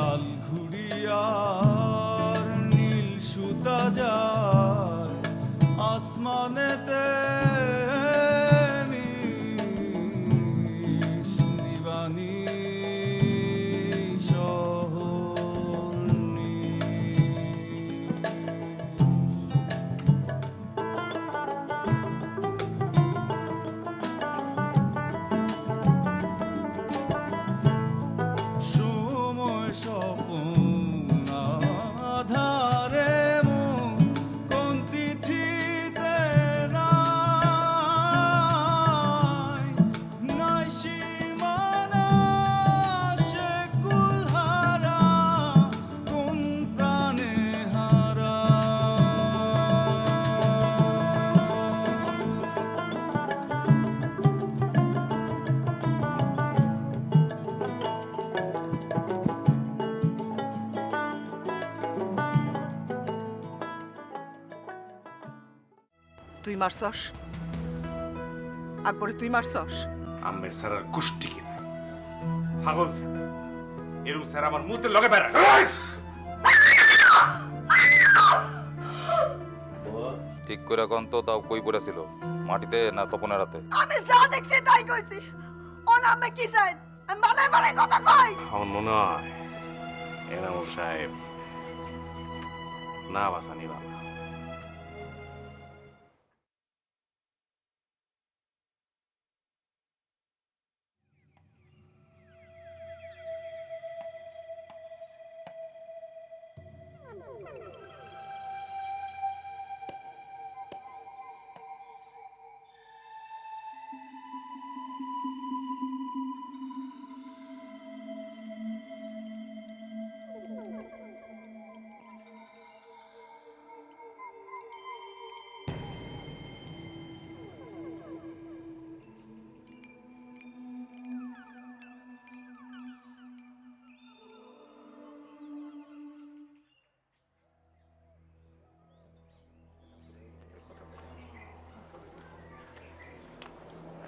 লাল ঘুড়িয়ার নীল সুতা যায় আসমানেতে নিশ নিবানি শহরনি। সময় স্বপ্ন আধারে মন কোন তিথিতে নাই নাই সীমানা সে কুলহারা কোন প্রাণে হারা। তুই মারছস আকবরে, তুই মারছস? আমের স্যারের গোষ্ঠী কিনা পাগল স্যার এরকম স্যার আমার মুহূর্তে লগে বেড়ায়। ঠিক করে এখন তো তাও কই পড়েছিল, মাটিতে না তপনের রাতে? আমি যা দেখছি তাই কইছি। ও নামে কি চাই? আমি মানে মানে কথা কই। আমার মনে হয় এনামুল সাহেব না বাঁচানি বাবা।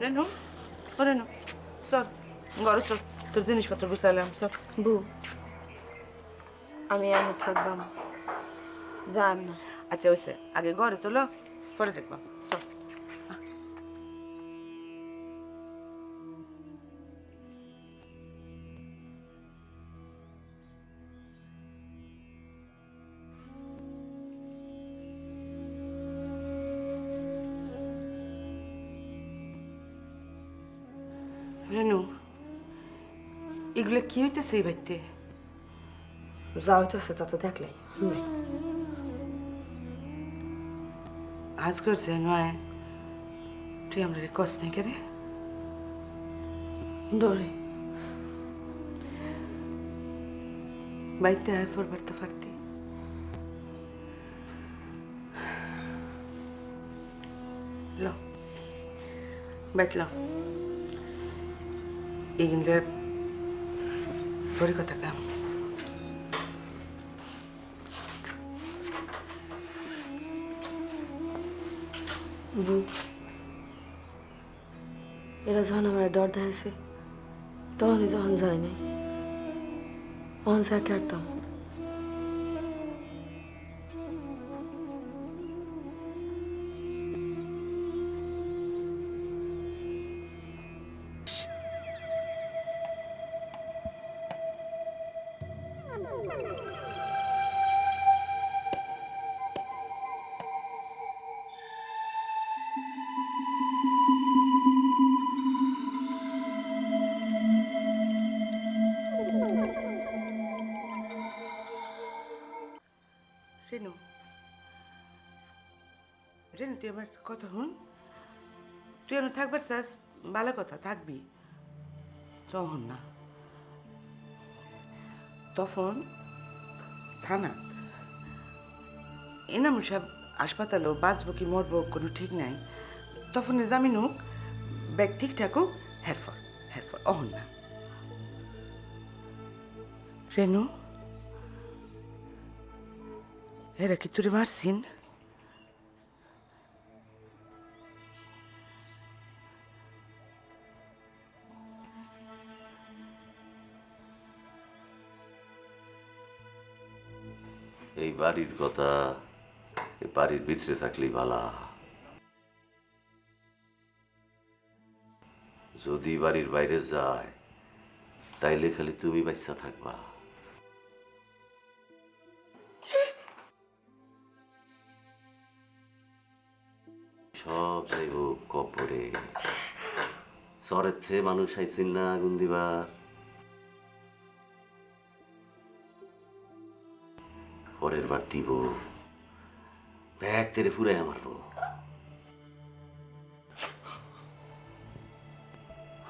রেনু, ও রেনু, চল ঘরে চল, তোর জিনিসপত্র গুছাইলাম, চল। বউ, আমি এনে থাকবাম, যাম না। আচ্ছা হয়েছে, আগে ঘরে তোলো, পরে দেখবাম, চল। রেনু, এগুলো কি হইতেছে এই বাড়িতে? যা হইতেছে তা তো দেখলাই। আজ করছে নয়, তুই আমরা কস নাই কেরে? ডরে বাড়িতে আয় পড়বার তো পারতি। ল বাইত ল, এগুলো পরে কথা কাম। বউ, এরা যখন আমার ডর দেখাইছে তখনই যখন যায় নাই, তখন যা কাটতাম। রেনু, রেনু, তুই আমার কথা শুন। তুই এনে থাকবার চাস, ভালো কথা, থাকবি। তখন না, তখন থানা এনাম সব হাসপাতালও বাঁচবো কি মরবো কোনো ঠিক নাই। তখন জামিন হোক, ব্যাগ ঠিকঠাক হোক, হেরফর হেরফর অহন না। রেনু, এরা কি তোরে মারছিন? এই বাড়ির কথা এই বাড়ির ভিতরে থাকলেই ভালা। যদি বাড়ির বাইরে যায় তাইলে খালি তুমি বাচ্চা থাকবা। সব যাইব কবরে। চরের থেকে মানুষ আইছিল না আগুন দিবার, পরের বার দিব ব্যাগ তেরে ফুরাই মারবো।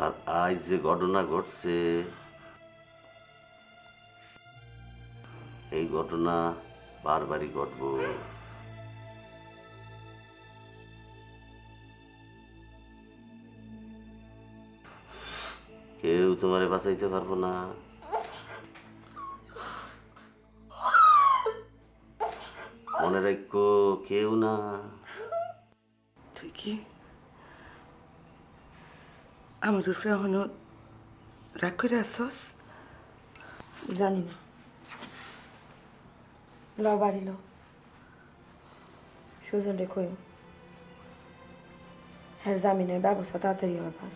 আর আজ যে ঘটনা ঘটছে এই ঘটনা বারবারই ঘটবো। কেউ তোমারে বাঁচাইতে পারবো না। মনে রাখো কেউ না। তুই কি আমার উপরে এখনো রাগ করে আসছস? জানি না। ল বাড়ি ল, সুজন রে কইও হ্যার জামিনের ব্যবস্থা তাড়াতাড়ি ব্যাপার।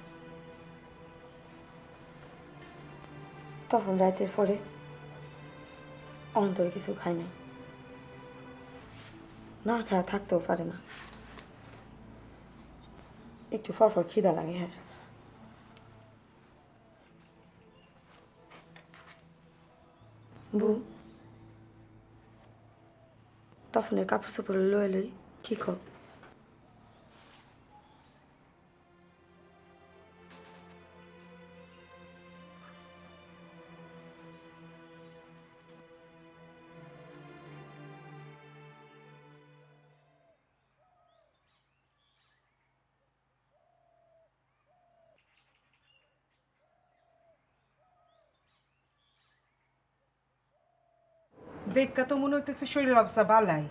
তখন রাতের পরে অন্তর কিছু খাই নাই, না খাওয়া থাকতেও পারে না। একটু ফরফর খিদা লাগে হ্যাঁ। বউ, তফনের কাপড় চোপড় লয়ে লই ঠিক হোক। দেখা তো মনে হইতেছে শরীরের অবস্থা বালাই।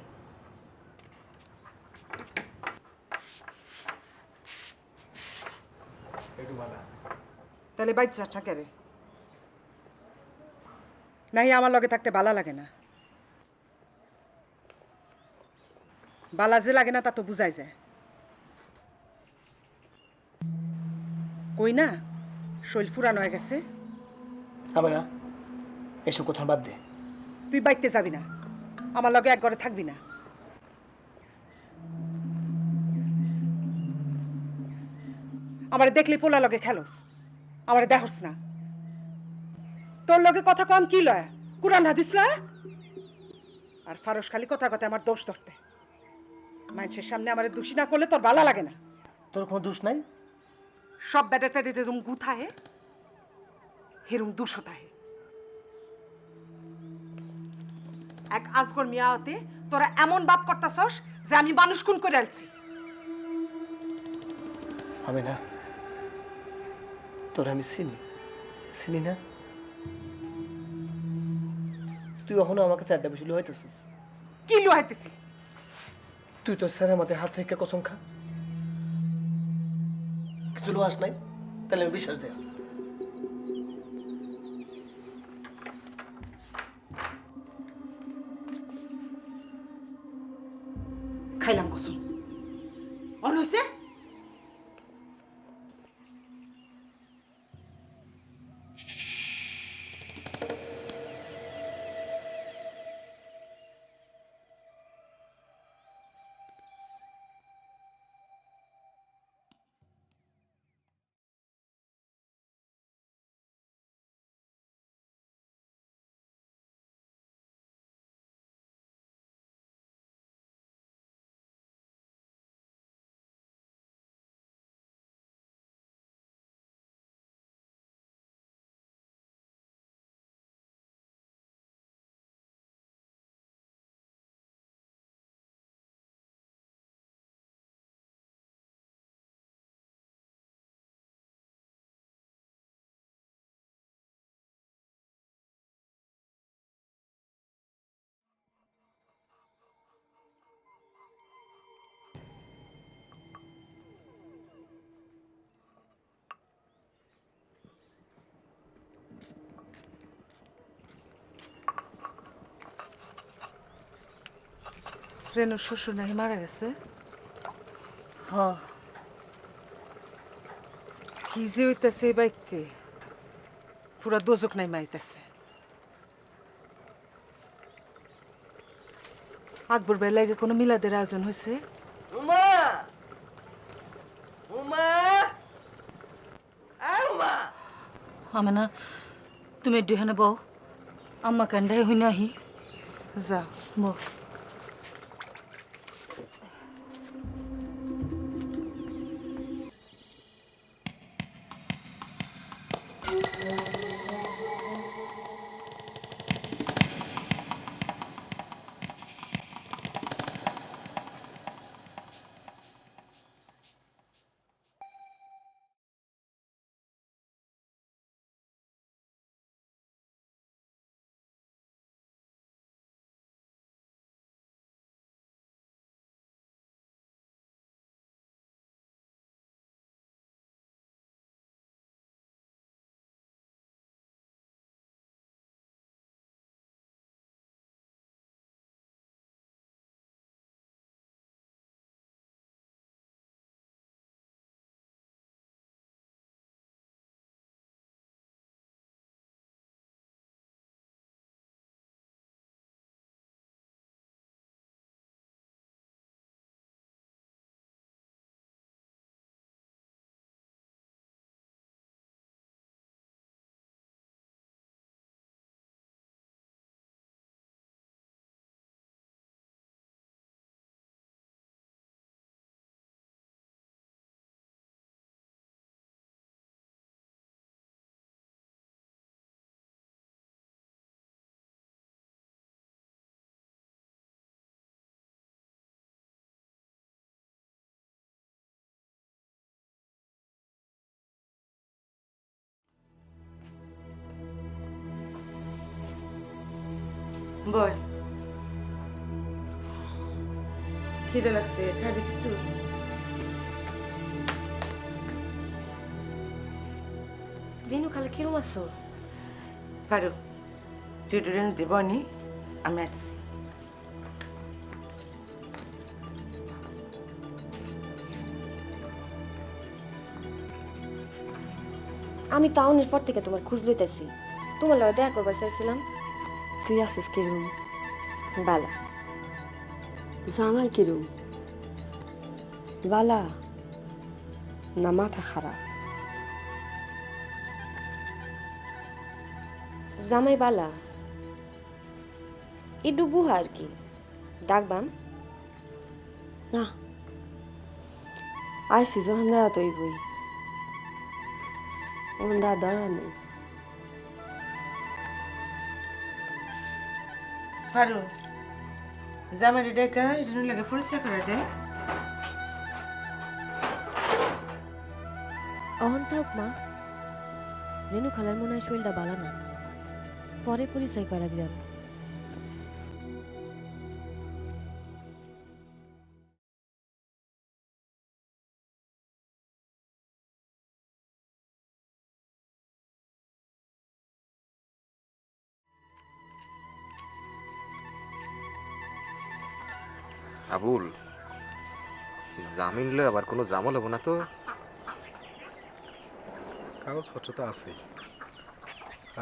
তাহলে বাচ্চাটা কেরে নাহি আমার লগে থাকতে বালা লাগে না? বালা যে লাগে না তা তো বুঝাই যায়। কই না শরীর ফুরানো হয়ে গেছে। হবে না, এসব কোথাও বাদ দে। তুই বাইতে যাবি না, আমার লগে এক ঘরে থাকবি না। আমারে দেখলি পোলা লগে খেলোস, আমারে দেখোস না। তোর লগে কথা কম কি লয়, কুরআন হাদিস লয়। আর ফারস খালি কথা কথা আমার দোষ ধরতে। মানুষের সামনে আমারে দোষী না করলে তোর ভালো লাগে না। তোর কোনো দোষ নাই। সব ব্যাটার পেটে যেরকম গু থাহে হেরুম দুশো থাহে। এক আজগর মিয়া হতে তোরা এমন বাপ করতাছস যে আমি মানুষ খুন করে আলছি। হবে না, তোর আমি চিনি না। তুই কখনো আমাকে চারটা বেশি লুহাইতেছিস। কি লুহাইতেছি? তুই তো স্যার আমাদের হাত থেকে কসম খা। কিছু লোহাস নাই, তাহলে আমি বিশ্বাস দেয়। খাইলাম কসম। অন হইছে রেনুর শ্বশুর নাকি মারা গেছে? হ কি যে হইতেছে এই বাড়িতে, পুরা দোজক নাই মাইতেছে। আকবর ভাই লাগে কোনো মিলাদের আয়োজন হয়েছে? উমা উমা আ উমা আমি না তুমি একটু এখানে বউ, আম্মা কান্ডাই হই নাহি যা বউ। বল, খিদে লাগছে, খাবি কিছু? রেনু খালা কিরম আছো? পারো, তুই রেনু দেবনি, আমি আসছি। আমি টাউনের পর থেকে তোমার খোঁজ লইতেছি, তোমার লগে দেখা করবার চাইছিলাম। তুই আসিস কিরম? বালা। জামাই কিরম? বালা না মাথা খারাপ? জামাই বালা, একটু বুহা আর কি, ডাকবাম? না, আইসি যখন দেওয়া তুই বই, ওখান দরকার নেই। পারো, জামাই ডেকা রেনু লাগে পরিষ্কার করে দে। অহন থাক মা, রেনু খালার মনে হয় শরীরটা বালা না, পরে পরিচয় করা দিলাম। আবুল, জামিন লয়ে আবার কোনো জামল হবো না তো? কাগজপত্র তো আছেই,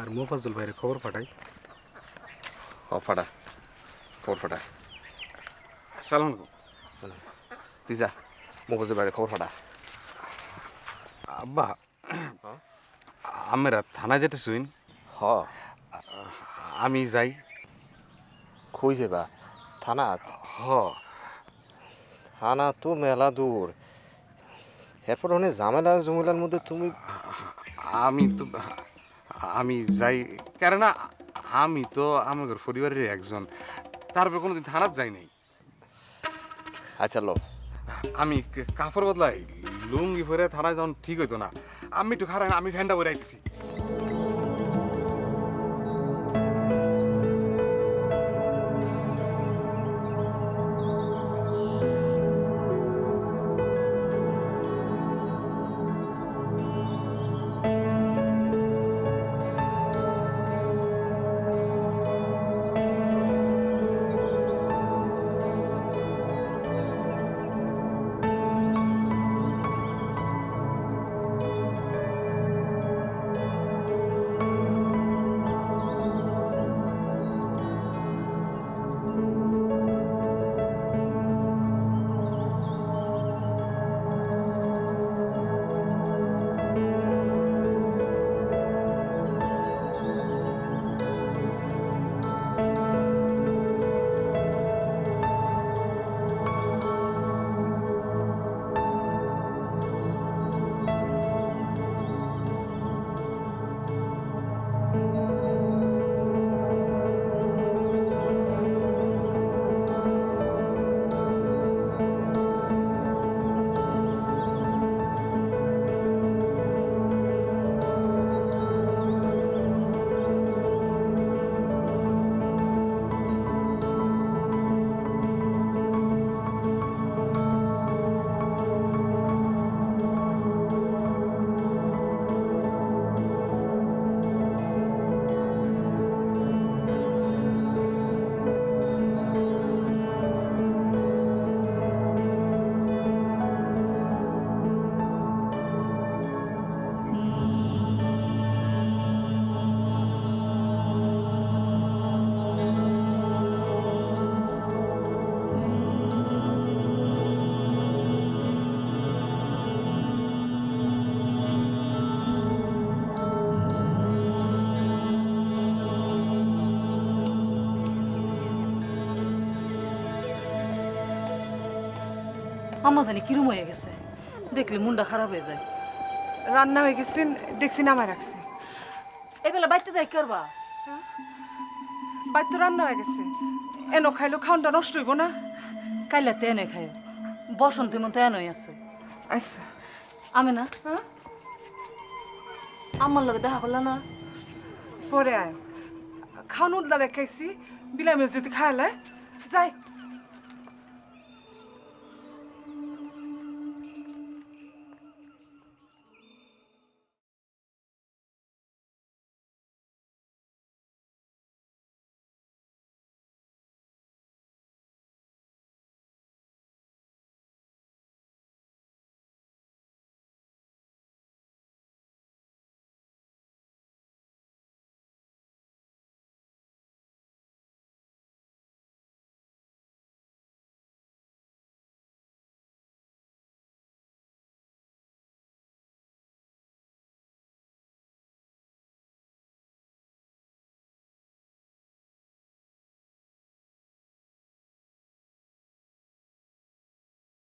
আর মোফাজ্জল ভাইয়ের খবর পাঠাই। ফাটা খবর ফাটা, সালাম তুই যা মোফাজ্জল ভাইয়ের খবর ফাটা। আব্বা, আমরা থানা যেতে শুন। হ, আমি যাই। কই যাবা? থানা? হ, থানা তো মেলা দূর, এরপর অনেক ঝামেলা জমিলার মধ্যে তুমি। আমি যাই, কেননা আমি তো আমার পরিবারের একজন, তারপর কোনোদিন থানাত যাই নাই। আচ্ছা লো, আমি কাপড় বদলাই, লুঙ্গি পরে থানায় যাওয়া ঠিক হইতো না। আমি একটু খারাপ, আমি ফ্যানটা পরে আইতেছি। আম্মা জানি কিরম হয়ে গেছে, দেখলে মনটা খারাপ হয়ে যায়। রান্না হয়ে গেছেন দেখছি নামায় রাখছি। এবেলা বাইতে যাই করবা? বাইর তো রান্না হয়ে গেছে, এনো খাইলো খাওনটা নষ্ট হইব না। কাইলা তেনে খায়, বসন্তের মতো এনই আছে। আচ্ছা আমি না আমার লগে দেখা করলা না? পরে আয়, খাওন উদলা রেখাইছি, বিলাই মসজিদে খাইলে যাই।